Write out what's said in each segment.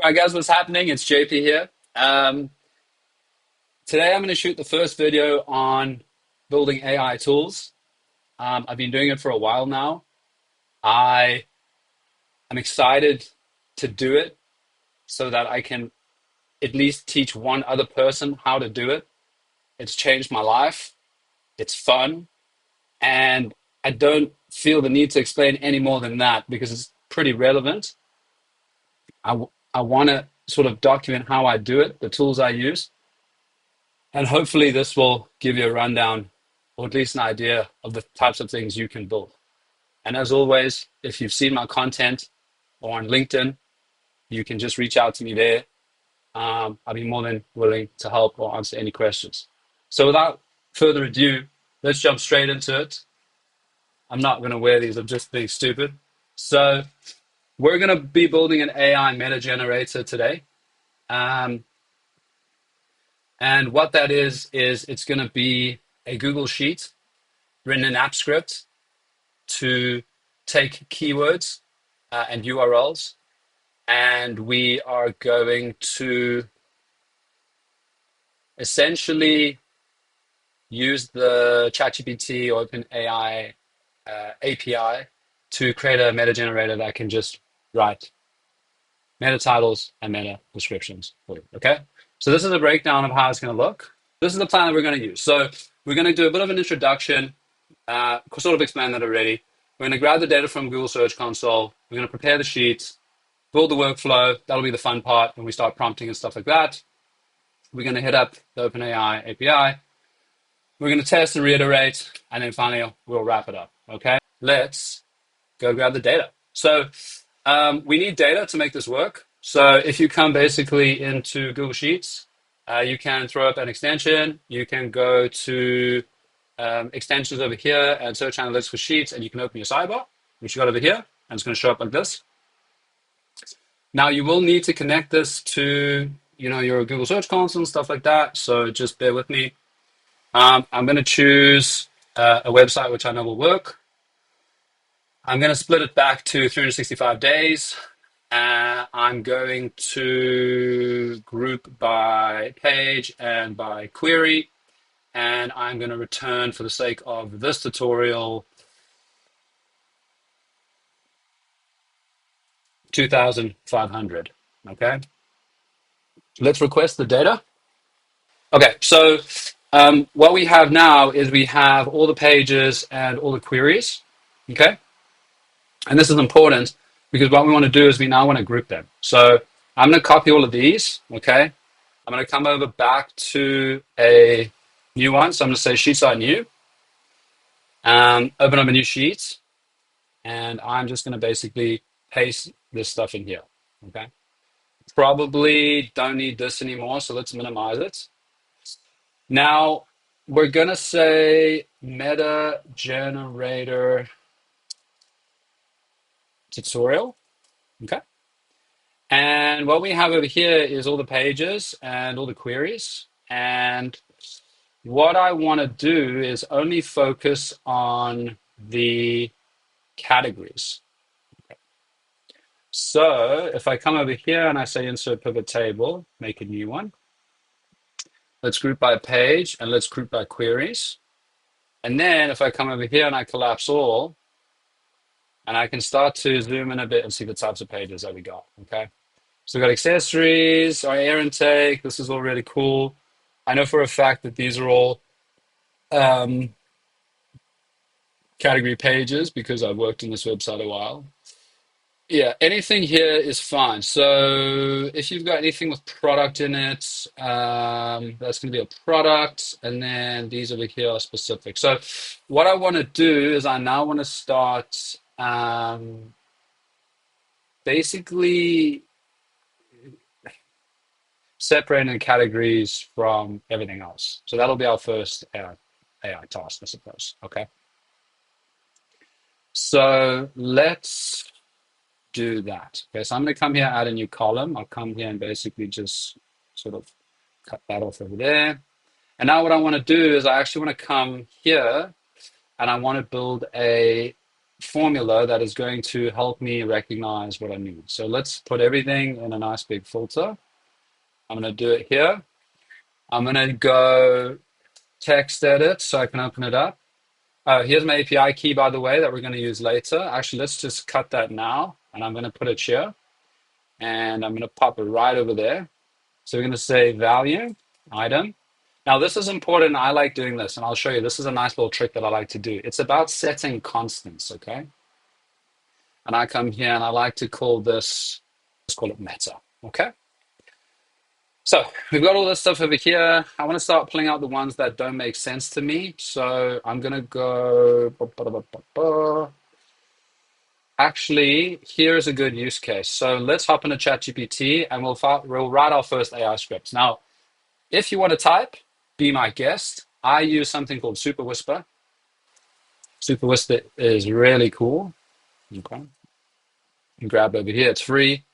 All right, guys, what's happening? It's JP here. Today I'm going to shoot the first video on building AI tools. I've been doing it for a while now. I am excited to do it so that I can at least teach one other person how to do it. It's changed my life. It's fun. And I don't feel the need to explain any more than that because it's pretty relevant. I want to sort of document how I do it, the tools I use. And hopefully this will give you a rundown or at least an idea of the types of things you can build. And as always, if you've seen my content or on LinkedIn, you can just reach out to me there. I'll be more than willing to help or answer any questions. So without further ado, let's jump straight into it. I'm not going to wear these, I'm just being stupid. So we're going to be building an AI meta generator today. Um, and what that is it's going to be a Google Sheet written in AppScript to take keywords and URLs, and we are going to essentially use the ChatGPT or OpenAI API to create a meta generator that can just write meta titles and meta descriptions for you. Okay, so this is a breakdown of how it's going to look. This is the plan that we're going to use. So we're going to do a bit of an introduction. Sort of explained that already. We're going to grab the data from Google Search Console. We're going to prepare the sheets, build the workflow. That'll be the fun part when we start prompting and stuff like that. We're going to hit up the OpenAI API. We're going to test and reiterate, and then finally we'll wrap it up. Okay, let's go grab the data. So we need data to make this work. So if you come basically into Google Sheets, you can throw up an extension. You can go to extensions over here and search analytics for sheets, and you can open your sidebar, which you got over here, and it's going to show up like this. Now you will need to connect this to your Google Search Console and stuff like that. So just bear with me. I'm going to choose a website which I know will work. I'm going to split it back to 365 days. I'm going to group by page and by query. And I'm going to return, for the sake of this tutorial, 2,500. Okay, let's request the data. Okay, so what we have now is we have all the pages and all the queries. Okay, and this is important because what we want to do is we now want to group them. So I'm going to copy all of these. Okay, I'm going to come over back to a new one. So I'm going to say sheets.new. Open up a new sheet, and I'm just going to basically paste this stuff in here. Okay. Probably don't need this anymore, so let's minimize it. Now we're going to say meta generator tutorial. Okay. And what we have over here is all the pages and all the queries. And what I want to do is only focus on the categories. So if I come over here and I say insert pivot table, make a new one. Let's group by page and let's group by queries. And then if I come over here and I collapse all, and I can start to zoom in a bit and see the types of pages that we got. Okay. So we've got accessories, our air intake. This is all really cool. I know for a fact that these are all category pages because I've worked on this website a while. Yeah, anything here is fine. So if you've got anything with product in it, that's going to be a product. And then these over here are specific. So what I want to do is I now want to start basically separating the categories from everything else. So that'll be our first AI task, I suppose. Okay. So let's do that. Okay, so I'm going to come here, add a new column. I'll come here and basically just sort of cut that off over there. And now what I want to do is I actually want to come here and I want to build a formula that is going to help me recognize what I need. So let's put everything in a nice big filter. I'm going to do it here. I'm going to go text edit so I can open it up. Here's my API key, by the way, that we're going to use later. Actually, let's just cut that now, and I'm going to put it here, and I'm going to pop it right over there. So we're going to say value, item. Now, this is important. I like doing this, and I'll show you. This is a nice little trick that I like to do. It's about setting constants, okay? And I come here, and I like to call this, let's call it meta, okay? So we've got all this stuff over here. I want to start pulling out the ones that don't make sense to me. So I'm going to go, actually, here's a good use case. So let's hop into ChatGPT and we'll write our first AI scripts. Now, if you want to type, be my guest. I use something called Super Whisper. Super Whisper is really cool. Okay. You grab over here, it's free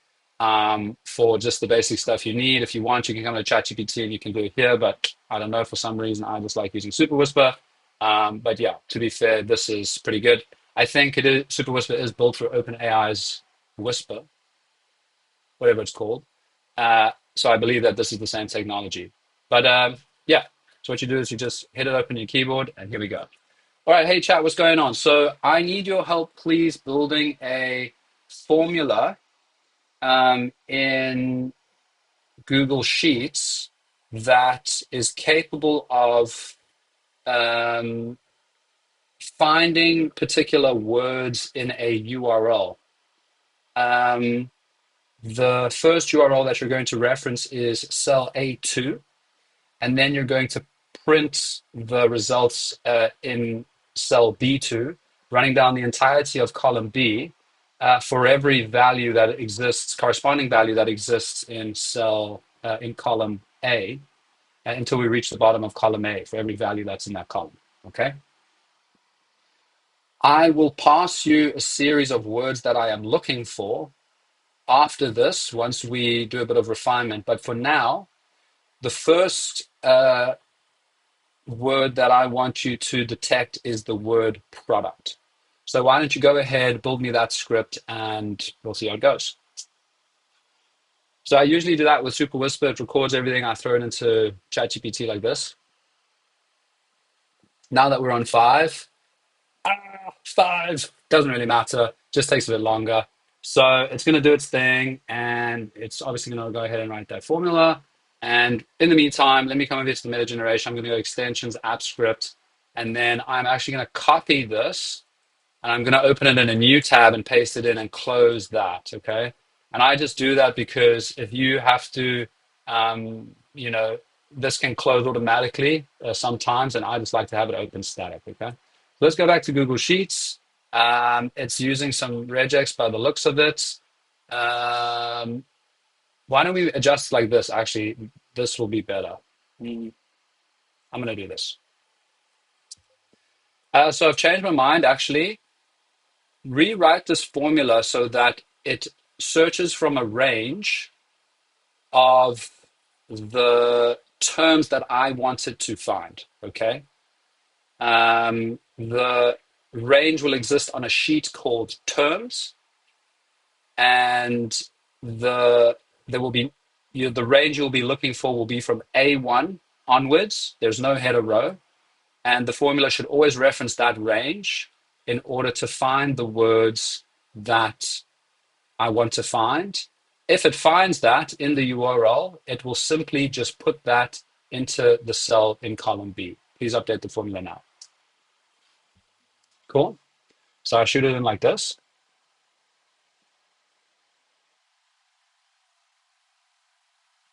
for just the basic stuff you need. If you want, you can come to ChatGPT and you can do it here, but I don't know, for some reason, I just like using Super Whisper. But yeah, to be fair, this is pretty good. I think Super Whisper is built for OpenAI's Whisper, whatever it's called. So I believe that this is the same technology. But yeah, so what you do is you just hit it open your keyboard, and here we go. All right, hey chat, what's going on? So I need your help, please, building a formula in Google Sheets that is capable of um, finding particular words in a URL. The first URL that you're going to reference is cell A2, and then you're going to print the results in cell B2, running down the entirety of column B for every value that exists, corresponding value that exists in column A, until we reach the bottom of column A for every value that's in that column. Okay. I will pass you a series of words that I am looking for after this, once we do a bit of refinement. But for now, the first word that I want you to detect is the word product. So why don't you go ahead, build me that script, and we'll see how it goes. So I usually do that with Super Whisper. It records everything. I throw it into ChatGPT like this. Now that we're on 5, doesn't really matter. Just takes a bit longer. So it's going to do its thing, and it's obviously going to go ahead and write that formula. And in the meantime, let me come over here to the meta generation. I'm going to go extensions, AppScript, and then I'm actually going to copy this, and I'm going to open it in a new tab and paste it in and close that, okay? And I just do that because if you have to, this can close automatically sometimes, and I just like to have it open static, okay? Let's go back to Google Sheets. It's using some regex by the looks of it. Why don't we adjust like this? Actually, this will be better. I'm going to do this. So I've changed my mind, actually. Rewrite this formula so that it searches from a range of the terms that I wanted to find, okay? The range will exist on a sheet called terms, and there will be the range you'll be looking for will be from A1 onwards. There's no header row, and the formula should always reference that range in order to find the words that I want to find. If it finds that in the URL, it will simply just put that into the cell in column B. Please update the formula now. Cool. So I shoot it in like this.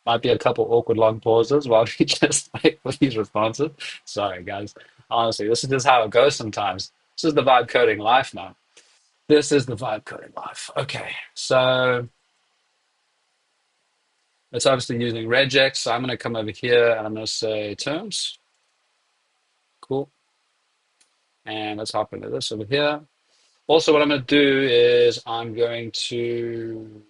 Might be a couple awkward long pauses while we just wait for these responses. Sorry, guys. Honestly, this is just how it goes sometimes. This is the vibe coding life now. This is the vibe coding life. Okay, so it's obviously using regex. So I'm going to come over here and I'm going to say terms. Cool. And let's hop into this over here. Also, what I'm going to do is I'm going to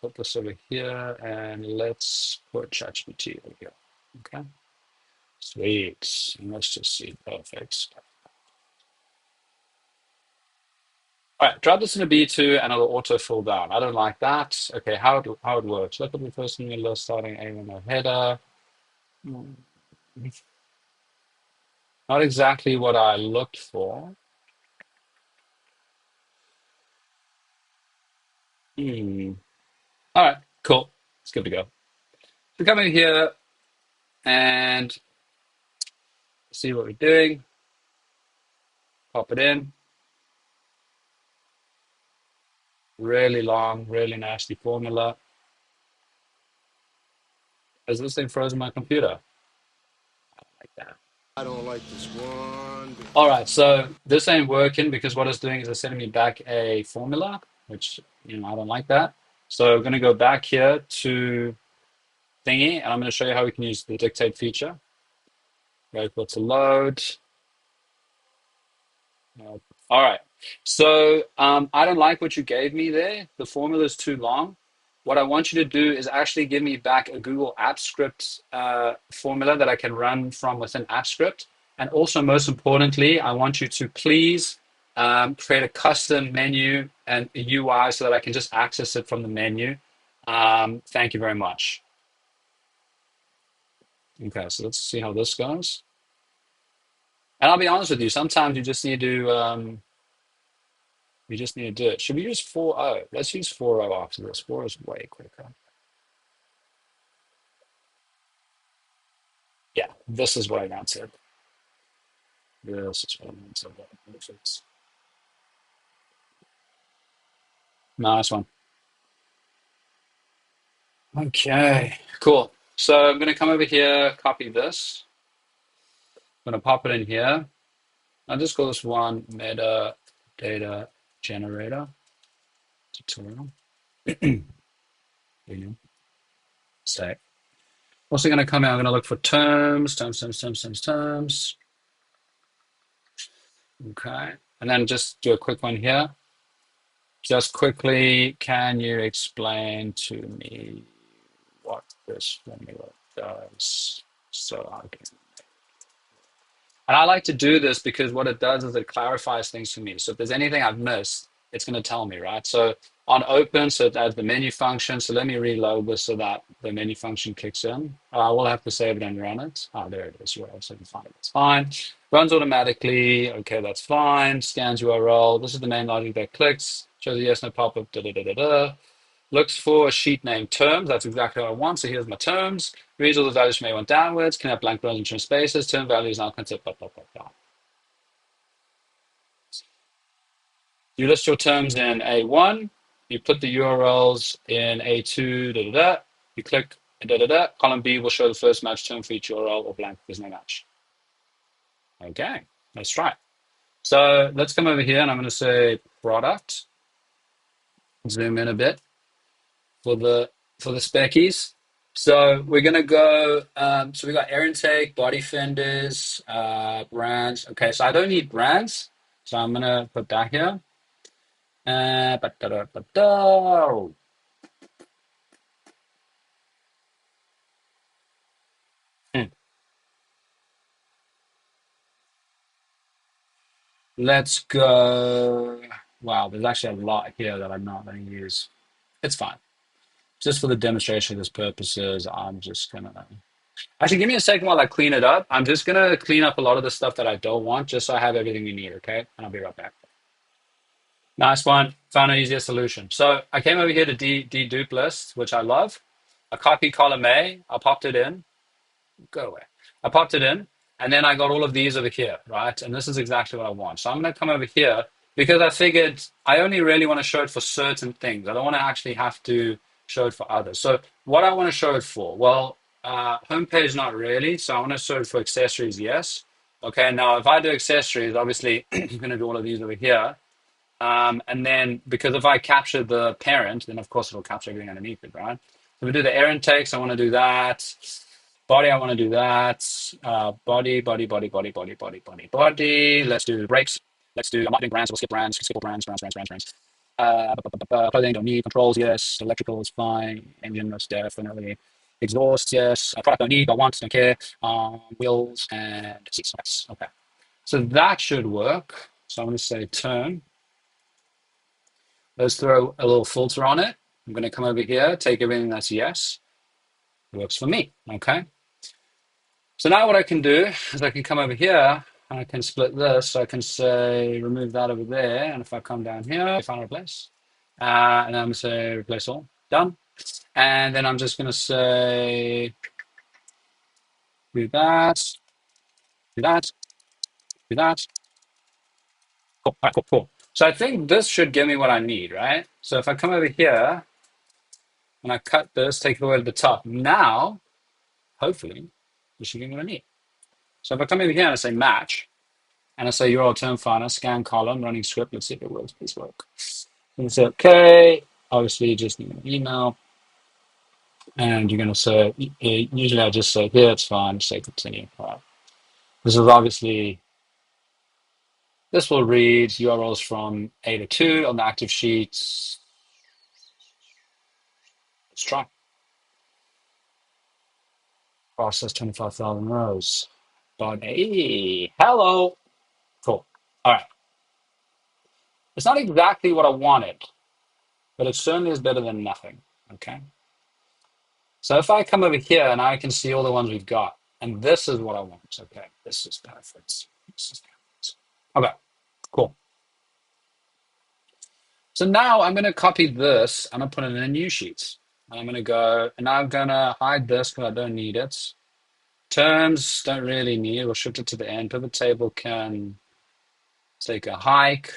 put this over here and let's put ChatGPT over here. Okay. Sweet. And let's just see. Perfect. All right, drop this in a B2 and it'll auto fill down. I don't like that. Okay, how it works. Look at the first thing list starting A with no header. Hmm, not exactly what I looked for. Hmm. All right, cool. It's good to go. So come in here and see what we're doing. Pop it in. Really long, really nasty formula. Has this thing frozen my computer? Like that. I don't like this one. All right, so this ain't working because what it's doing is it's sending me back a formula, which I don't like that. So I'm going to go back here to thingy, and I'm going to show you how we can use the dictate feature. Wait for it to load. All right. So I don't like what you gave me there. The formula is too long. What I want you to do is actually give me back a Google AppScript formula that I can run from within AppScript. And also, most importantly, I want you to please create a custom menu and a UI so that I can just access it from the menu. Thank you very much. Okay, so let's see how this goes. And I'll be honest with you, sometimes you just need to do it. Should we use 4.0? Let's use 4.0 after this. 4 is way quicker. Yeah, this is what I wanted. This is what I wanted. Nice one. Okay, cool. So I'm going to come over here, copy this. I'm going to pop it in here. I'll just call this one metadata generator tutorial. Save. Also going to come out, I'm going to look for terms. Okay. And then just do a quick one here. Just quickly, can you explain to me what this formula does so I can... And I like to do this because what it does is it clarifies things for me. So if there's anything I've missed, it's going to tell me, right? So on open, so it adds the menu function. So let me reload this so that the menu function kicks in. I will have to save it and run it. Oh, there it is. URL, so I can find it. It's fine. Runs automatically. Okay, that's fine. Scans URL. This is the main logic that clicks. Shows a yes, no pop-up. Da, da, da, da, da. Looks for a sheet named terms. That's exactly what I want. So here's my terms. Reads all the values from A1 downwards. Can have blank rows and trim spaces. Term values now concept. Blah, blah, blah, blah. You list your terms in A1. You put the URLs in A2. Da, da, da. You click da, da, da. Column B will show the first match term for each URL or blank. There's no match. Okay, let's try. So let's come over here and I'm going to say product. Zoom in a bit for the speckies. So we're gonna go. So we got air intake, body fenders, brands. Okay, so I don't need brands, so I'm gonna put that here. Ba-da-da-ba-da. Hmm. Let's go. Wow, there's actually a lot here that I'm not going to use. It's fine. Just for the demonstration of this purposes, I'm just gonna actually give me a second while I clean it up. I'm just gonna clean up a lot of the stuff that I don't want, just so I have everything we need. Okay, and I'll be right back. Nice one. Found an easier solution. So I came over here to dedupe list, which I love. I copied column A. I popped it in. Go away. I popped it in, and then I got all of these over here, right? And this is exactly what I want. So I'm going to come over here because I figured I only really want to show it for certain things. I don't want to actually have to show it for others. So what I want to show it for? Well, homepage, not really. So I want to show it for accessories, yes. Okay, now if I do accessories, obviously I'm going to do all of these over here. And then because if I capture the parent, then of course it'll capture everything underneath it, right? So we do the air intakes, I want to do that. Body, I want to do that. Body. Let's do brakes. Let's do, I'm not doing brands, so we'll skip brands, skip all brands. Clothing, don't need. Controls, yes. Electrical is fine. Engine, most definitely. Exhaust, yes. Product, don't need, but want, don't care. Wheels and seats, yes. Okay. So that should work. So I'm going to say turn. Let's throw a little filter on it. I'm going to come over here, take everything that's yes. It works for me. Okay. So now what I can do is I can come over here and I can split this. So I can say remove that over there. And if I come down here, find replace. And I'm going to say replace all. Done. And then I'm just going to say do that, do that, do that. Cool. All right, cool, cool. So I think this should give me what I need, right? So if I come over here and I cut this, take it away to the top, now, hopefully, this should give me what I need. So if I come over here and I say match, and I say URL term finder, scan column, running script, let's see if it works, please work. And say okay, obviously you just need an email, and you're gonna say, usually I just say here, it's fine, say continue. All right. This is obviously, this will read URLs from A to 2 on the active sheets. Let's try. Process 25,000 rows. But hey, hello. Cool. All right. It's not exactly what I wanted, but it certainly is better than nothing. Okay. So if I come over here and I can see all the ones we've got, and this is what I want. Okay. This is perfect. This is perfect. Okay. Cool. So now I'm going to copy this. I'm going to put it in a new sheet. And I'm going to go, and I'm going to hide this because I don't need it. Terms don't really need it. We'll shift it to the end. Pivot table can take a hike.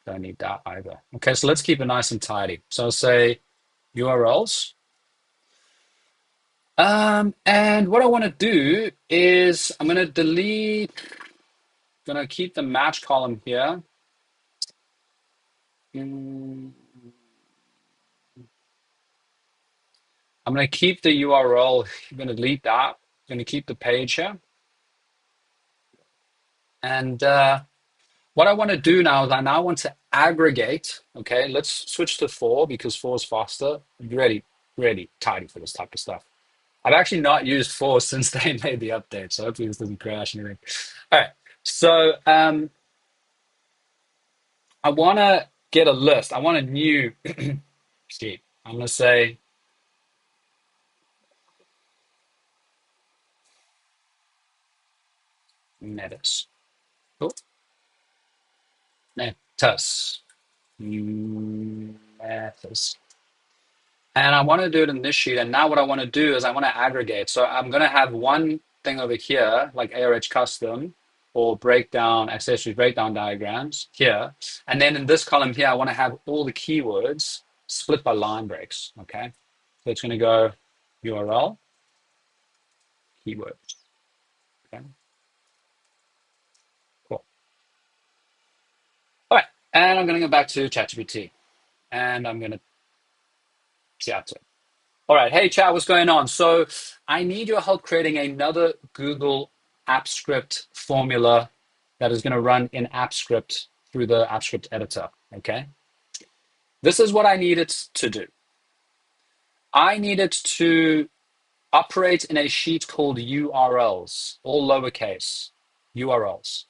Don't need that either. Okay, so let's keep it nice and tidy. So I'll say URLs. And what I want to do is I'm going to delete, going to keep the match column here. I'm going to keep the URL. I'm going to delete that. I'm going to keep the page here. And what I want to do now is I now want to aggregate. Okay, let's switch to 4 because 4 is faster. Ready, ready, tidy for this type of stuff. I've actually not used 4 since they made the update, so hopefully this doesn't crash anything. All right, so I want to get a list. I want a new sheet. I'm going to say metas. Oh, metas. Metas. And I want to do it in this sheet. And now what I want to do is I want to aggregate. So I'm going to have one thing over here, like ARH custom or breakdown, accessory breakdown diagrams here. And then in this column here, I want to have all the keywords split by line breaks. Okay. So it's going to go URL, keywords. Okay. Cool. All right. And I'm going to go back to ChatGPT and I'm going to chat it. All right. Hey, chat, what's going on? So I need your help creating another Google AppScript formula that is going to run in AppScript through the AppScript editor. Okay. This is what I need it to do. I need it to operate in a sheet called URLs, all lowercase URLs.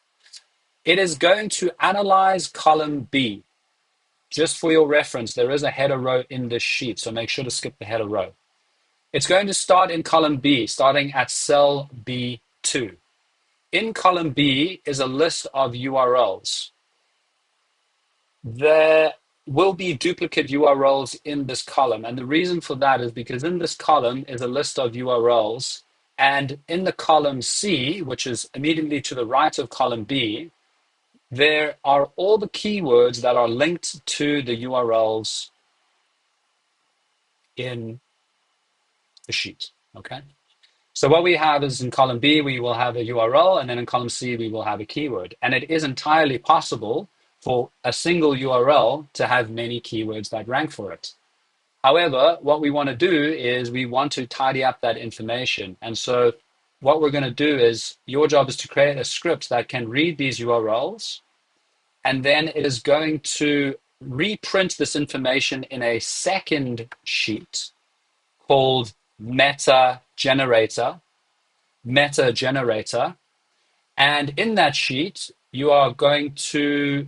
It is going to analyze column B. Just for your reference, there is a header row in this sheet, so make sure to skip the header row. It's going to start in column B, starting at cell B2. In column B is a list of URLs. There will be duplicate URLs in this column. And the reason for that is because in this column is a list of URLs. And in the column C, which is immediately to the right of column B, there are all the keywords that are linked to the URLs in the sheet. Okay. So what we have is in column B, we will have a URL, and then in column C, we will have a keyword. And it is entirely possible for a single URL to have many keywords that rank for it. However, what we want to do is we want to tidy up that information. And so what we're going to do is your job is to create a script that can read these URLs, and then it is going to reprint this information in a second sheet called Meta Generator. And in that sheet, you are going to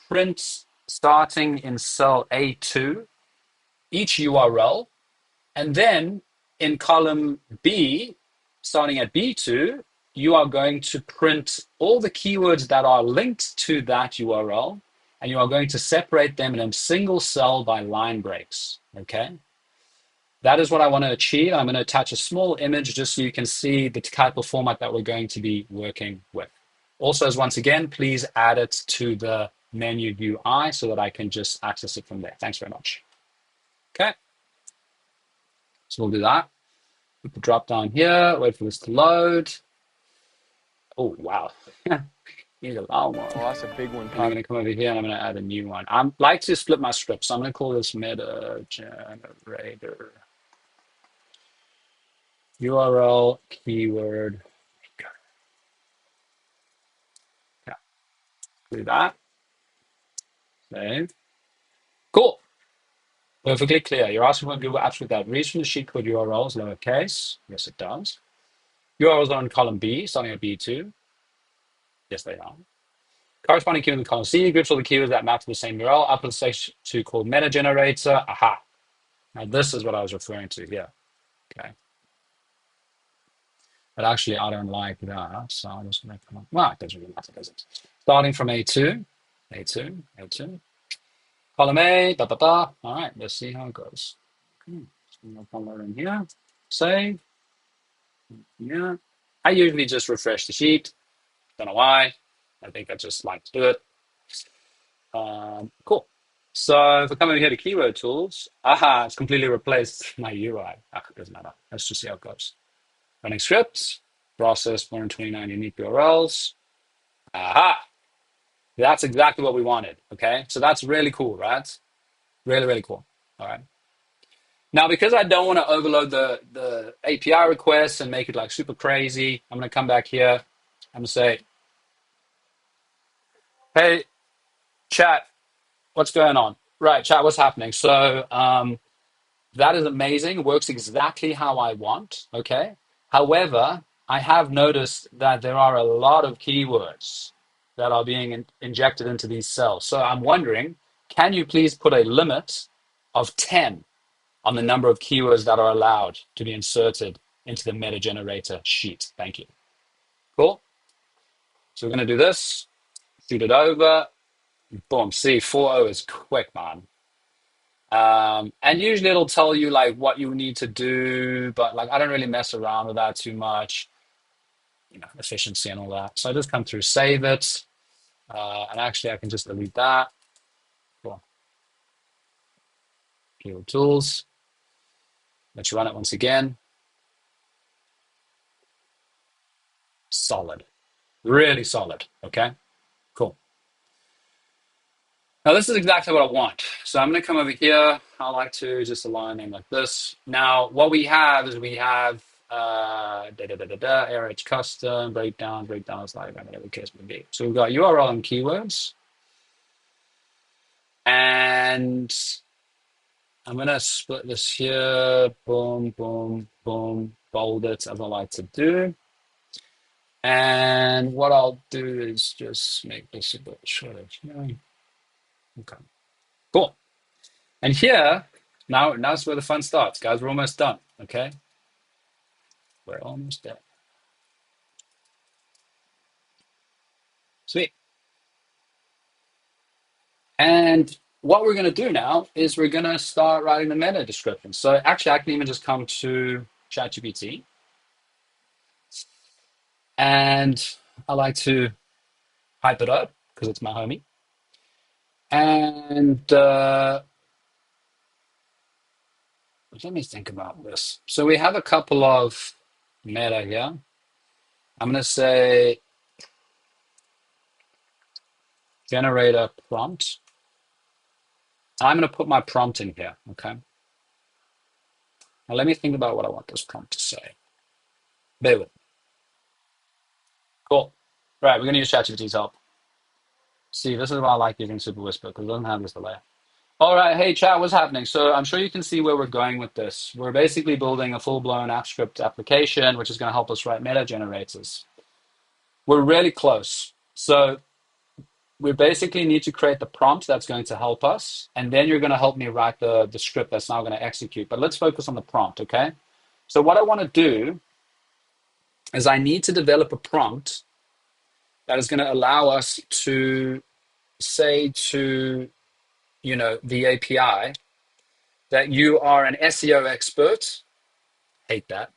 print starting in cell A2, each URL, and then in column B, starting at B2, you are going to print all the keywords that are linked to that URL, and you are going to separate them in a single cell by line breaks, okay? That is what I want to achieve. I'm going to attach a small image just so you can see the type of format that we're going to be working with. Also, as once again, please add it to the menu UI so that I can just access it from there. Thanks very much. Okay, so we'll do that. Put the drop down here, wait for this to load. Oh, wow. Need a long one. Oh, that's a big one, And I'm Pop. going to come over here and I'm going to add a new one. I like to split my script, so I'm going to call this meta generator URL keyword. Yeah, do that. Save. Cool. Perfectly clear. You're asking for Google Apps without reads from the sheet code URLs, lowercase. Yes, it does. URLs are in column B, starting at B2. Yes, they are. Corresponding keyword in column C groups all the keywords that map to the same URL. Upload section to called meta generator. Aha. Now this is what I was referring to here. Okay. But actually, I don't like that. So I'm just going to come up. Well, it doesn't really matter, does it? Starting from A2, A2, A2. Column A, da, da, da. All right, let's see how it goes. Okay. So I'll download in here. Save. Yeah. I usually just refresh the sheet. Don't know why. I think I just like to do it. Cool. So if I come over here to keyword tools, aha, it's completely replaced my UI. Ah, it doesn't matter. Let's just see how it goes. Running scripts, process 429 unique URLs. Aha, that's exactly what we wanted. Okay, so that's really cool, right? Really, really cool. All right. Now, because I don't want to overload the API requests and make it like super crazy, I'm going to come back here. I'm going to say, hey, chat, what's going on? Right, chat, what's happening? So that is amazing. Works exactly how I want. Okay. However, I have noticed that there are a lot of keywords that are being injected into these cells. So I'm wondering, can you please put a limit of 10 on the number of keywords that are allowed to be inserted into the meta generator sheet? Thank you. Cool. So we're going to do this, shoot it over. Boom. See, 4.0 is quick, man. And usually it'll tell you like what you need to do, but like I don't really mess around with that too much, efficiency and all that. So I just come through, save it, and actually I can just delete that. Cool. Keyword tools. Let's run it once again. Solid, really solid. Okay, cool. Now this is exactly what I want. So I'm going to come over here. I like to just align them like this. Now what we have is we have RH custom, breakdowns, like whatever the case may be. So we've got URL and keywords. And I'm going to split this here. Boom, boom, boom. Bold it as I like to do. And what I'll do is just make this a bit shorter. Okay, cool. And here, now's where the fun starts, guys. We're almost done, okay? We're almost there. Sweet. And what we're going to do now is we're going to start writing the meta description. So actually, I can even just come to ChatGPT. And I like to hype it up because it's my homie. And let me think about this. So we have a couple of meta here. I'm going to say generate a prompt. I'm going to put my prompt in here, okay? Now let me think about what I want this prompt to say. Bear with me. Cool. Right, we're going to use ChatGPT's help. See, this is why I like using Super Whisper because it doesn't have this delay. All right, hey chat, what's happening? So I'm sure you can see where we're going with this. We're basically building a full-blown AppScript application, which is going to help us write meta generators. We're really close. So We basically need to create the prompt that's going to help us, and then you're going to help me write the script that's now going to execute. But let's focus on the prompt, okay? So what I want to do is I need to develop a prompt that is going to allow us to say to, the API that you are an SEO expert. Hate that.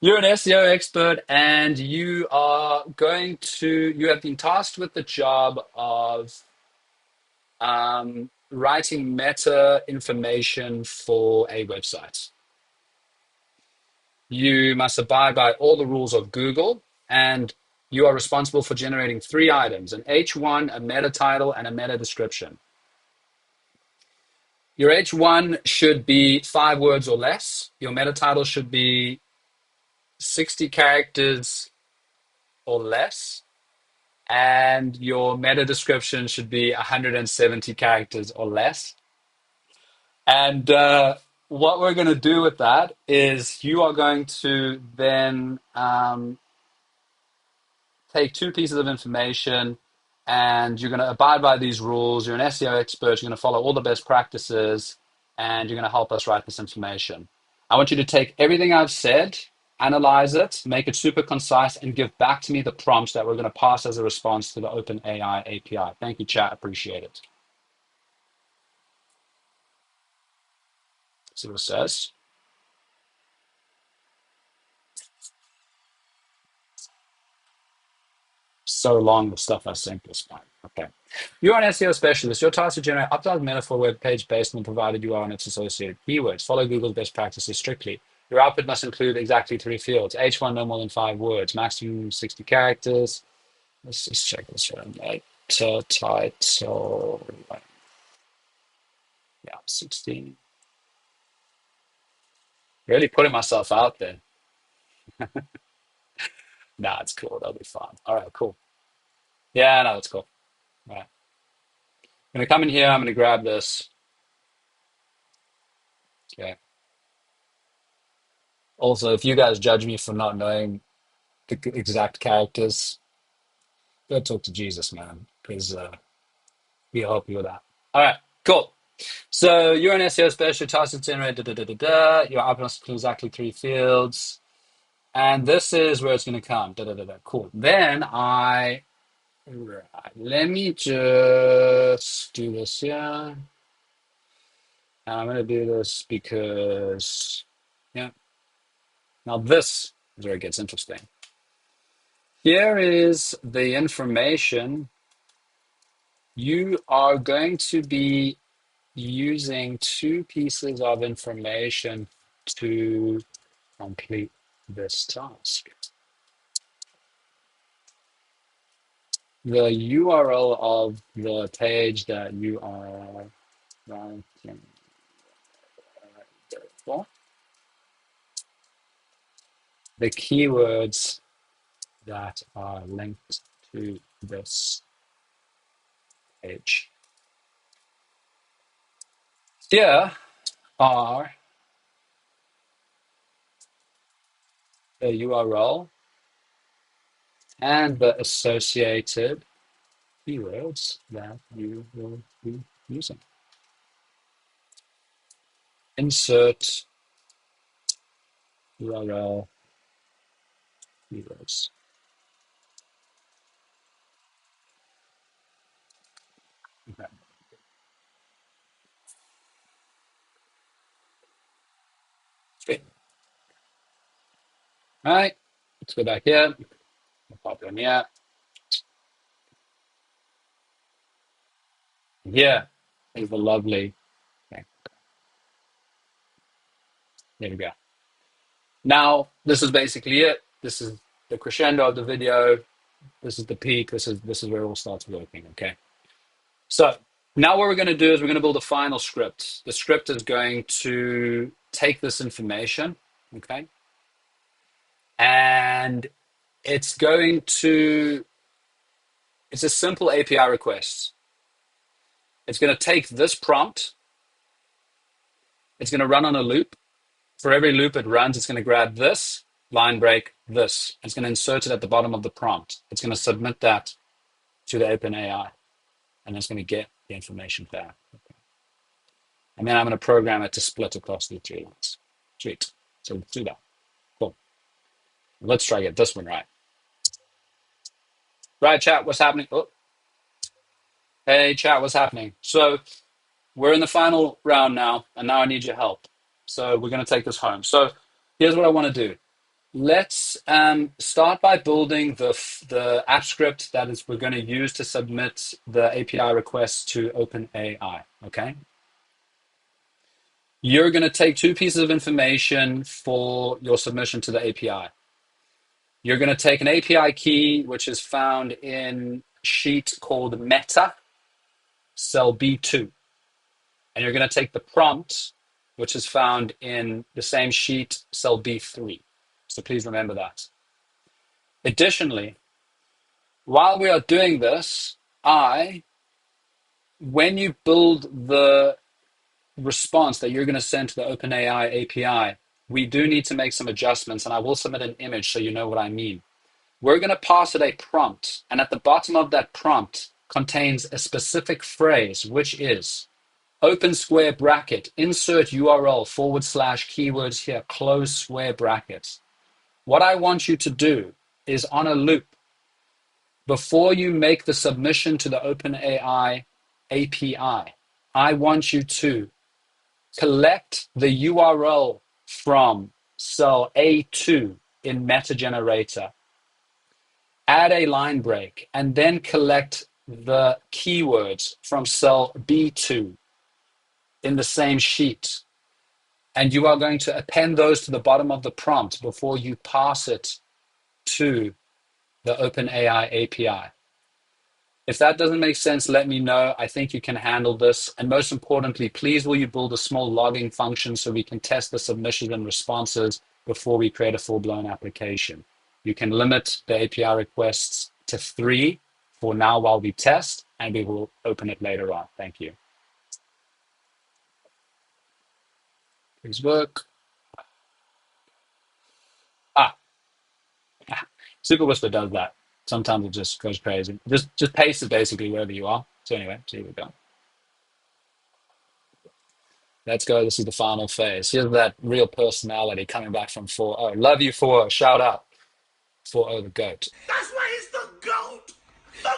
You're an SEO expert, and you have been tasked with the job of writing meta information for a website. You must abide by all the rules of Google, and you are responsible for generating three items: an H1, a meta title, and a meta description. Your H1 should be 5 words or less. Your meta title should be 60 characters or less. And your meta description should be 170 characters or less. And what we're going to do with that is you are going to then take two pieces of information, and you're going to abide by these rules. You're an SEO expert. You're going to follow all the best practices, and you're going to help us write this information. I want you to take everything I've said, analyze it, make it super concise, and give back to me the prompts that we're going to pass as a response to the OpenAI API. Thank you, chat. Appreciate it. See what it says. So long, the stuff I sent this time. Okay. You're an SEO specialist. Your task is to generate optimized metaphor web page based on the provided URL and its associated keywords. Follow Google's best practices strictly. Your output must include exactly 3 fields. H1 no more than 5 words, maximum 60 characters. Let's just check this one. Title. Yeah, 16. Really putting myself out there. Nah, it's cool. That'll be fine. All right, cool. Yeah, no, it's cool. All right. I'm going to come in here. I'm going to grab this. Okay. Also, if you guys judge me for not knowing the exact characters, go talk to Jesus, man, because he'll help you with that. All right, cool. So you're an SEO specialist, task to generate, Your output must include exactly 3 fields. And this is where it's going to come. Cool. Then let me just do this here. And I'm going to do this because, yeah. Now this is where it gets interesting. Here is the information you are going to be using. Two pieces of information to complete this task. The URL of the page that you are writing for, the keywords that are linked to this page. Here are the URL and the associated keywords that you will be using. Insert URL keywords. Okay. Okay. All right, let's go back here. I'll pop it in here. Here is the lovely. Okay, there we go. Now, this is basically it. This is the crescendo of the video. This is the peak. This is where it all starts working. Okay. So now what we're going to do is we're going to build a final script. The script is going to take this information, okay, and it's a simple API request. It's going to take this prompt. It's going to run on a loop. For every loop it runs, it's going to grab this, line break, this. It's going to insert it at the bottom of the prompt. It's going to submit that to the OpenAI, and it's going to get the information back. Okay. And then I'm going to program it to split across the three lines. Sweet. So let's do that. Cool. Let's try to get this one right. Right, chat, what's happening? Oh, hey, chat, what's happening? So we're in the final round now, and now I need your help. So we're going to take this home. So here's what I want to do. Let's start by building the app script that is we're going to use to submit the API requests to OpenAI. Okay. You're going to take two pieces of information for your submission to the API. You're going to take an API key, which is found in sheet called Meta, cell B2. And you're going to take the prompt, which is found in the same sheet, cell B3. So please remember that. Additionally, while we are doing this, when you build the response that you're going to send to the OpenAI API, we do need to make some adjustments, and I will submit an image so you know what I mean. We're going to pass it a prompt, and at the bottom of that prompt contains a specific phrase, which is open square bracket, insert URL / keywords here, close square brackets. What I want you to do is on a loop, before you make the submission to the OpenAI API, I want you to collect the URL from cell A2 in Meta Generator, add a line break, and then collect the keywords from cell B2 in the same sheet. And you are going to append those to the bottom of the prompt before you pass it to the OpenAI API. If that doesn't make sense, let me know. I think you can handle this. And most importantly, please will you build a small logging function so we can test the submissions and responses before we create a full-blown application. You can limit the API requests to 3 for now while we test, and we will open it later on. Thank you. Please work. Ah, Super Whisper does that. Sometimes it just goes crazy. Just paste it basically wherever you are. So anyway, so here we go. Let's go. This is the final phase. Here's that real personality coming back from 4.0. Love you 4.0. Shout out 4.0 the GOAT. That's why he's the GOAT! The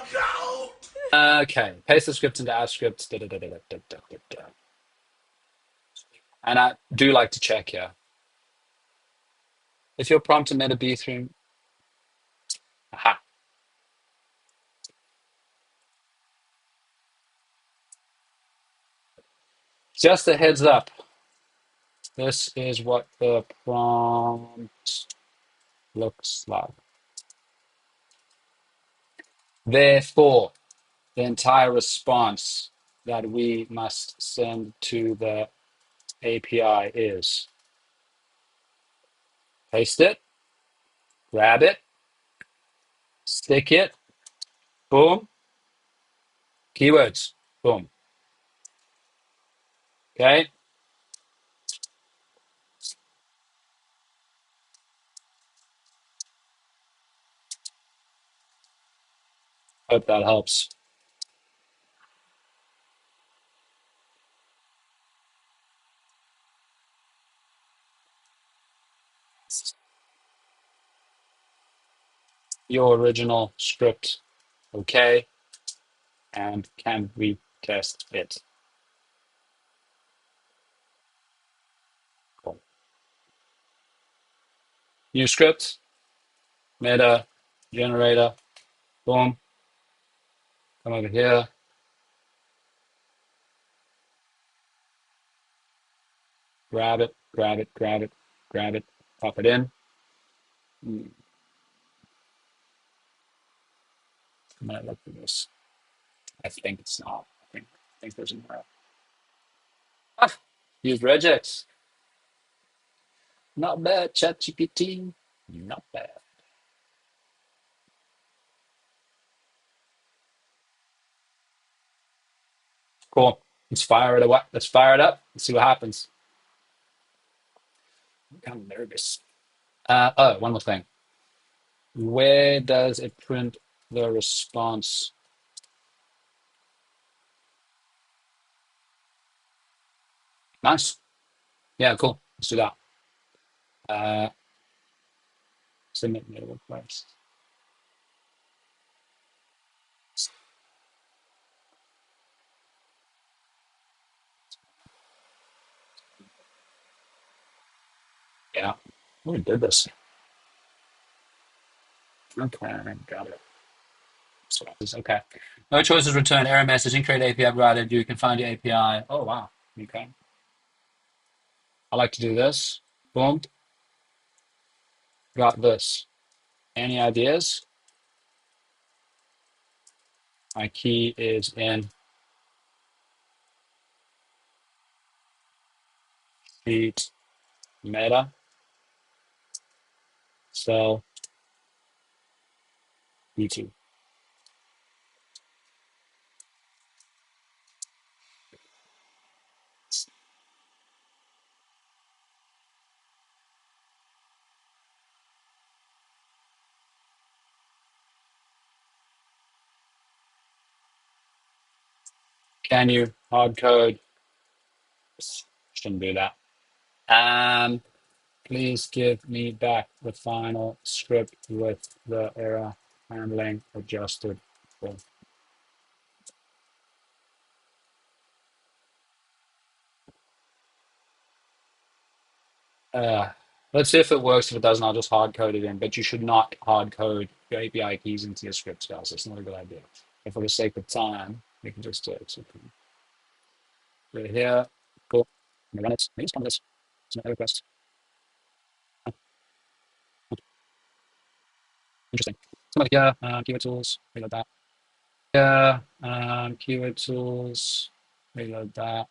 GOAT! Okay. Paste the script into AppScript. Da, da, da, da, da, da, da, da. And I do like to check here. If your prompt to meta B3, aha. Just a heads up. This is what the prompt looks like. Therefore, the entire response that we must send to the API is paste it, grab it, stick it, boom, keywords, boom. Okay. Hope that helps. Your original script, okay, and can we test it? Cool. New script, meta, generator, boom, come over here, grab it, grab it, grab it, grab it, pop it in. I'm gonna look for this. I think it's not. I think there's an error. Ah, use regex. Not bad, ChatGPT. Not bad. Cool. Let's fire it away. Let's fire it up. Let's see what happens. I'm kind of nervous. One more thing. Where does it print the response Nice. Yeah, cool. Let's do that. Uh, submit new request. Yeah. We did this. Okay, got it. So okay. No choices return error message. Incorrect API provided. You can find your API. Oh wow. Okay. I like to do this. Boom. Got this. Any ideas? My key is in sheet meta cell B2. Can you hard code? Shouldn't do that. Please give me back the final script with the error handling adjusted for. Uh, let's see if it works. If it doesn't, I'll just hard code it in. But you should not hard code your API keys into your scripts, guys. It's not a good idea. And for the sake of time, we can just do it. So we're here. Cool. I'm gonna run it. Maybe it's one of this. It's not a request. Oh, interesting. Somebody here. Keyword tools. Reload that. Yeah. Keyword tools. Reload that.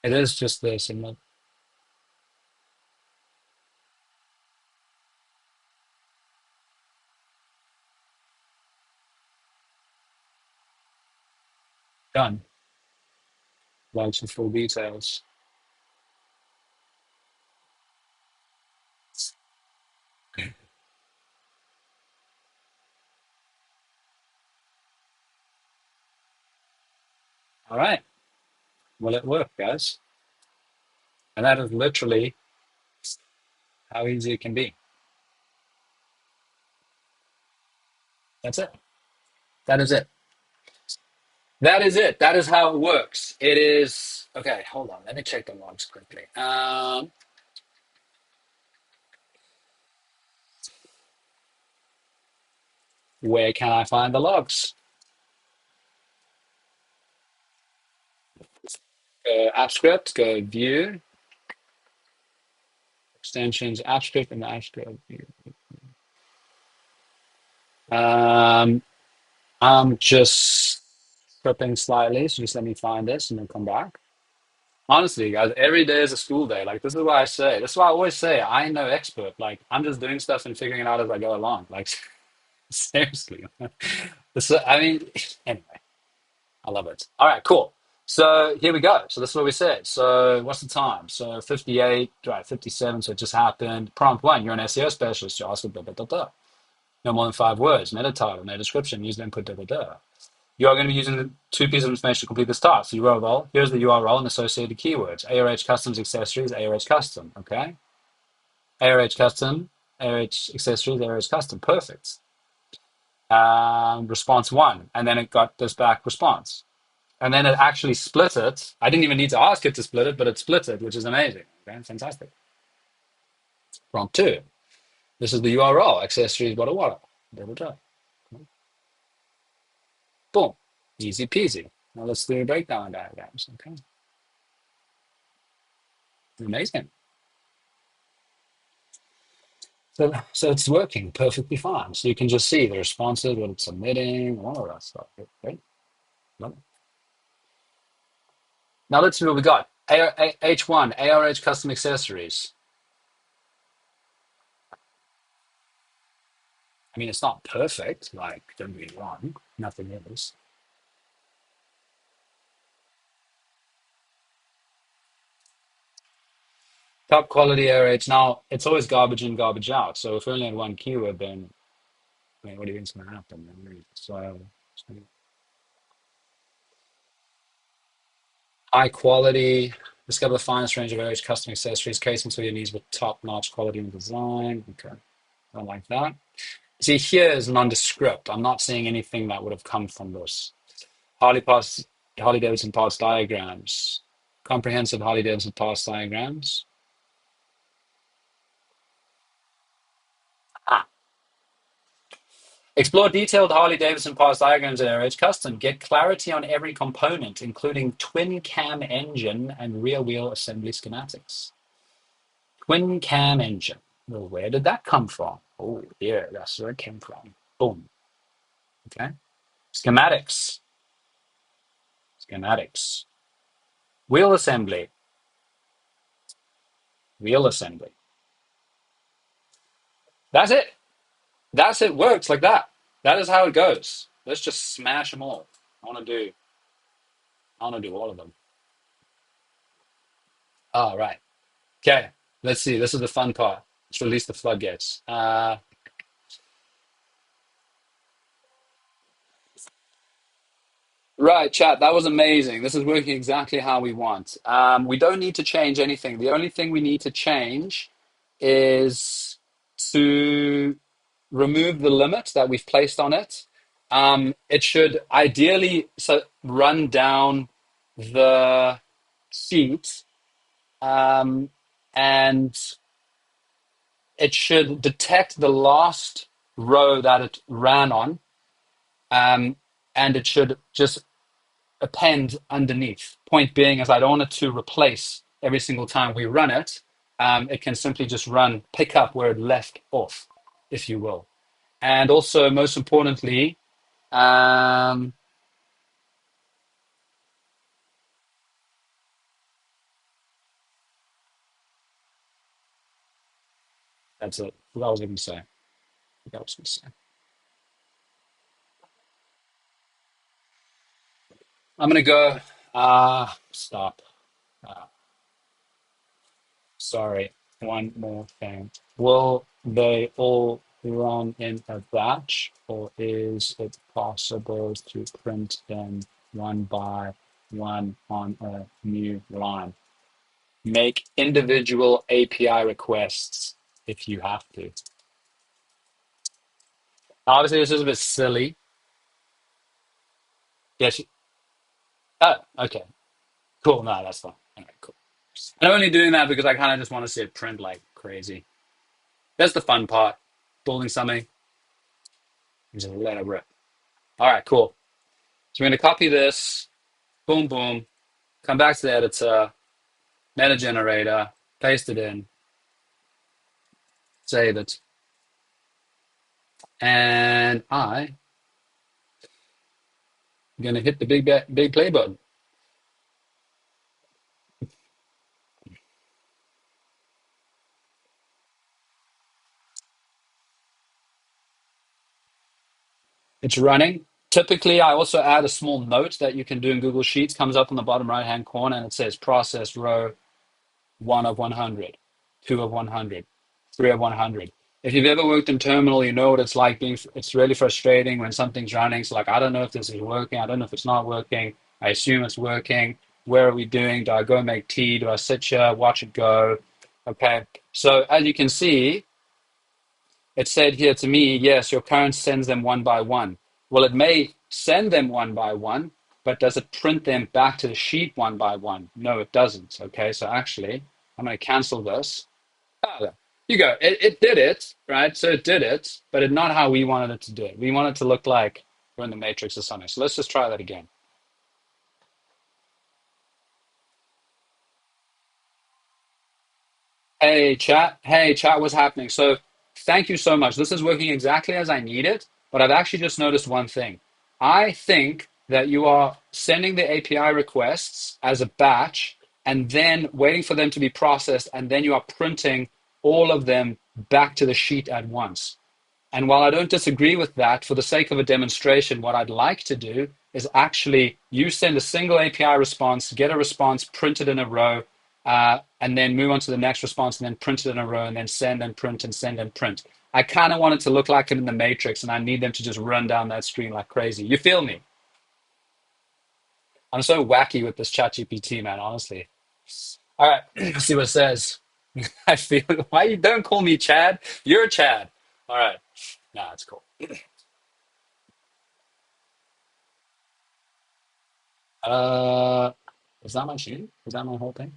It is just this. And not done. Logs with full details. All right. Well, it worked, guys. And that is literally how easy it can be. That's it. That is it. That is it. That is how it works. It is okay. Hold on. Let me check the logs quickly. Where can I find the logs? Go AppScript. Go View extensions. AppScript and the AppScript View. Um, I'm just scripting slightly, so just let me find this and then come back. Honestly, guys, every day is a school day. Like this is why I say. This is why I always say I ain't no expert. Like I'm just doing stuff and figuring it out as I go along. Like seriously. This, I mean, anyway, I love it. All right, cool. So here we go. So this is what we said. So what's the time? So 58, right? 57. So it just happened. Prompt one. You're an SEO specialist. You ask for blah blah blah blah. No more than 5 words. Meta title, no description. Use the input blah blah blah. You are going to be using the two pieces of information to complete this task. So URL, here's the URL and associated keywords. ARH customs accessories, ARH custom. Okay. ARH custom, ARH accessories, ARH custom. Perfect. Response one. And then it got this back response. And then it actually split it. I didn't even need to ask it to split it, but it split it, which is amazing. Okay. Fantastic. Prompt two. This is the URL, accessories, wada wada. Double tap. Boom. Easy peasy. Now let's do a breakdown diagrams. Okay. Amazing. So it's working perfectly fine. So you can just see the responses, what it's submitting, all of that stuff. Right? Love it. Now let's see what we got. H1, ARH custom accessories. I mean, it's not perfect, like, don't get me wrong. Nothing is. Top quality ARH. Now, it's always garbage in, garbage out. So if we only had one keyword, then, I mean, what do you think's going to happen? So High quality. Discover the finest range of various custom accessories, catering to your needs with top-notch quality and design. Okay, I like that. See, here is nondescript. I'm not seeing anything that would have come from this. Harley Davidson parts diagrams. Comprehensive Harley Davidson parts diagrams. Ah. Explore detailed Harley Davidson parts diagrams in RH Custom. Get clarity on every component, including twin cam engine and rear wheel assembly schematics. Twin cam engine. Well, where did that come from? Oh, here, that's where it came from. Boom. Okay. Schematics. Schematics. Wheel assembly. Wheel assembly. That's it. That's it. Works like that. That is how it goes. Let's just smash them all. I want to do. I want to do all of them. All right. Okay. Let's see. This is the fun part. Let's release the floodgates. Right, chat. That was amazing. This is working exactly how we want. We don't need to change anything. The only thing we need to change is to remove the limit that we've placed on it. It should ideally run down the sheet, um, and it should detect the last row that it ran on, um, and it should just append underneath. Point being is I don't want it to replace every single time we run it. It can simply just pick up where it left off, if you will. And also, most importantly, um, that's it. What was I going to say? What else was I going to say? I'm going to go. Stop. Uh, Sorry. One more thing. Will they all run in a batch, or is it possible to print them one by one on a new line? Make individual API requests if you have to. Obviously, this is a bit silly. Yes. Oh, okay. Cool. No, that's fine. All right, cool. I'm only doing that because I kind of just want to see it print like crazy. That's the fun part. Building something, just let it rip. All right, cool. So we're going to copy this, boom, boom, come back to the editor, meta generator, paste it in, save it, and I'm going to hit the big play button. It's running. Typically, I also add a small note that you can do in Google Sheets, comes up in the bottom right-hand corner, and it says process row 1 of 100, 2 of 100, 3 of 100. If you've ever worked in terminal, you know what it's like it's really frustrating when something's running. So like, I don't know if this is working. I don't know if it's not working. I assume it's working. Where are we doing? Do I go make tea? Do I sit here, watch it go? Okay. So as you can see, it said here to me, yes, your current sends them one by one. Well, it may send them one by one, but does it print them back to the sheet one by one? No, it doesn't. Okay, so actually, I'm going to cancel this. Ah, you go. It did it, right? So it did it, but it's not how we wanted it to do it. We want it to look like we're in the Matrix or something. So let's just try that again. Hey, chat. Hey, chat, what's happening? So thank you so much. This is working exactly as I need it, but I've actually just noticed one thing. I think that you are sending the API requests as a batch and then waiting for them to be processed, and then you are printing all of them back to the sheet at once. And while I don't disagree with that, for the sake of a demonstration, what I'd like to do is actually you send a single API response, get a response, print it in a row, and then move on to the next response and then print it in a row and then send and print and send and print. I kind of want it to look like it in the Matrix, and I need them to just run down that screen like crazy. You feel me? I'm so wacky with this ChatGPT, man, honestly. All right, let's see what it says. I feel why you don't call me Chad? You're Chad. All right. Nah, it's cool. Uh is that my sheet? Is that my whole thing?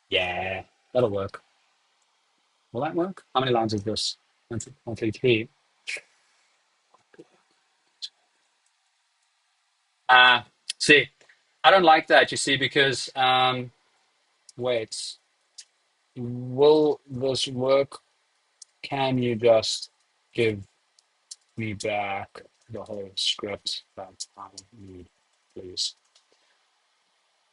Yeah, that'll work. Will that work? How many lines is this? One, two, three. Uh see, I don't like that, you see, because wait, will this work? Can you just give me back the whole script that I need, please?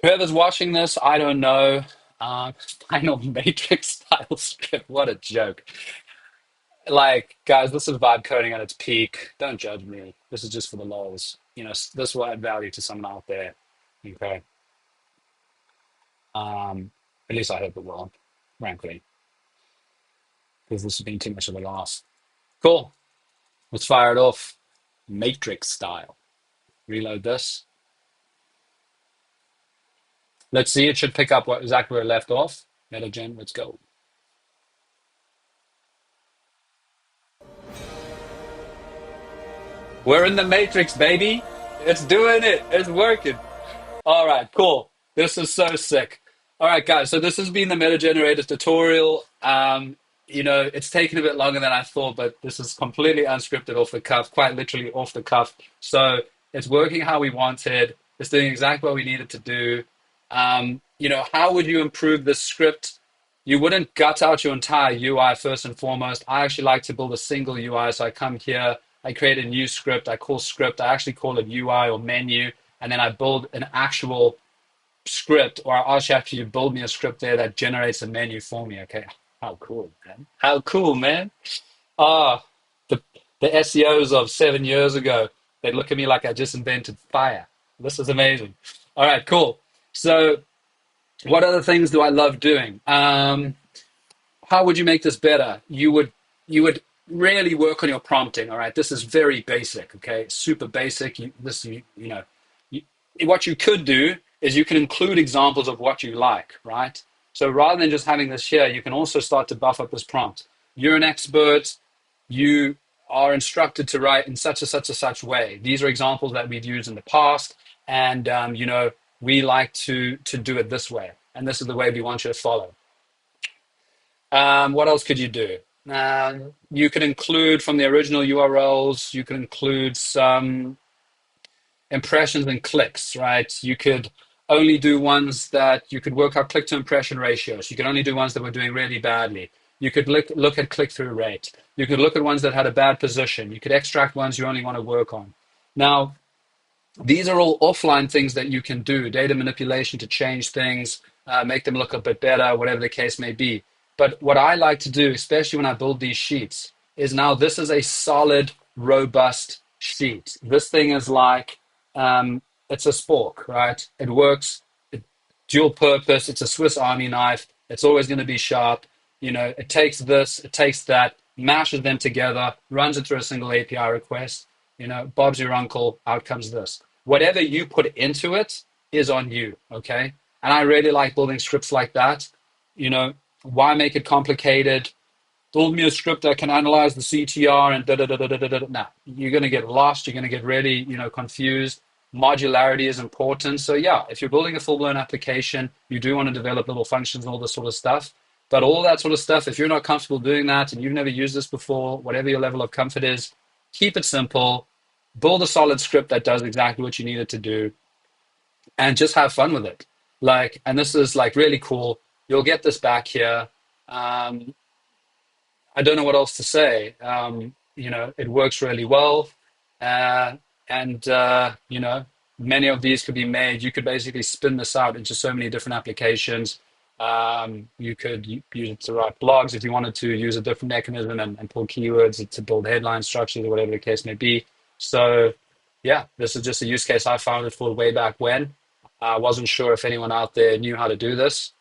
Whoever's watching this, I don't know. Uh, Final Matrix style script. What a joke. Like, guys, this is vibe coding at its peak. Don't judge me. This is just for the lols. You know, this will add value to someone out there. Okay. Um, at least I hope it will, frankly, because this has been too much of a loss. Cool. Let's fire it off. Matrix style. Reload this. Let's see. It should pick up what exactly where it left off. MetaGen, let's go. We're in the Matrix, baby. It's doing it. It's working. All right, cool. This is so sick. All right, guys. So this has been the meta generators tutorial. It's taken a bit longer than I thought, but this is completely unscripted, off the cuff, quite literally off the cuff. So it's working how we wanted. It's doing exactly what we needed to do. How would you improve this script? You wouldn't gut out your entire UI first and foremost. I actually like to build a single UI. So I come here, I create a new script, I call script, I actually call it UI or menu, and then I build an actual script, or I ask you actually to build me a script there that generates a menu for me. Okay. How cool, man. How cool, man. Ah, the the SEOs of 7 years ago, they look at me like I just invented fire. This is amazing. All right, cool. So what other things do I love doing? How would you make this better? You would really work on your prompting. All right, this is very basic. Okay, super basic. You, what you could do is you can include examples of what you like. Right. So rather than just having this here, you can also start to buff up this prompt. You're an expert. You are instructed to write in such a such a such way. These are examples that we've used in the past, and we like to do it this way, and this is the way we want you to follow. What else could you do? You could include from the original URLs, you could include some impressions and clicks, right? You could only do ones that you could work out click to impression ratios. You could only do ones that were doing really badly. You could look at click through rate. You could look at ones that had a bad position. You could extract ones you only want to work on. Now, these are all offline things that you can do, data manipulation to change things, make them look a bit better, whatever the case may be. But what I like to do, especially when I build these sheets, is now this is a solid, robust sheet. This thing is like, it's a spork, right? It works, dual purpose, it's a Swiss Army knife, it's always going to be sharp. It takes this, it takes that, mashes them together, runs it through a single API request. Bob's your uncle, out comes this. Whatever you put into it is on you, okay? And I really like building scripts like that. Why make it complicated? Build me a script that can analyze the CTR and da da da da da da da. Nah, you're going to get lost. You're going to get really, confused. Modularity is important. So yeah, if you're building a full-blown application, you do want to develop little functions and all this sort of stuff. But all that sort of stuff, if you're not comfortable doing that and you've never used this before, whatever your level of comfort is, keep it simple. Build a solid script that does exactly what you need it to do, and just have fun with it. And this is like really cool. You'll get this back here. Um, I don't know what else to say. It works really well. And many of these could be made. You could basically spin this out into so many different applications. You could use it to write blogs if you wanted to use a different mechanism and pull keywords to build headline structures or whatever the case may be. So, yeah, this is just a use case I found it for way back when. I wasn't sure if anyone out there knew how to do this.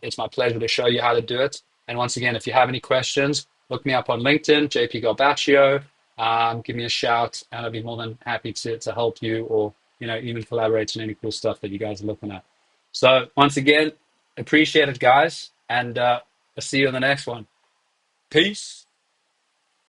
It's my pleasure to show you how to do it. And once again, if you have any questions, look me up on LinkedIn, JP Galbaccio. give me a shout, and I'll be more than happy to help you, or even collaborate on any cool stuff that you guys are looking at. So once again, appreciate it, guys, and I'll see you in the next one. Peace.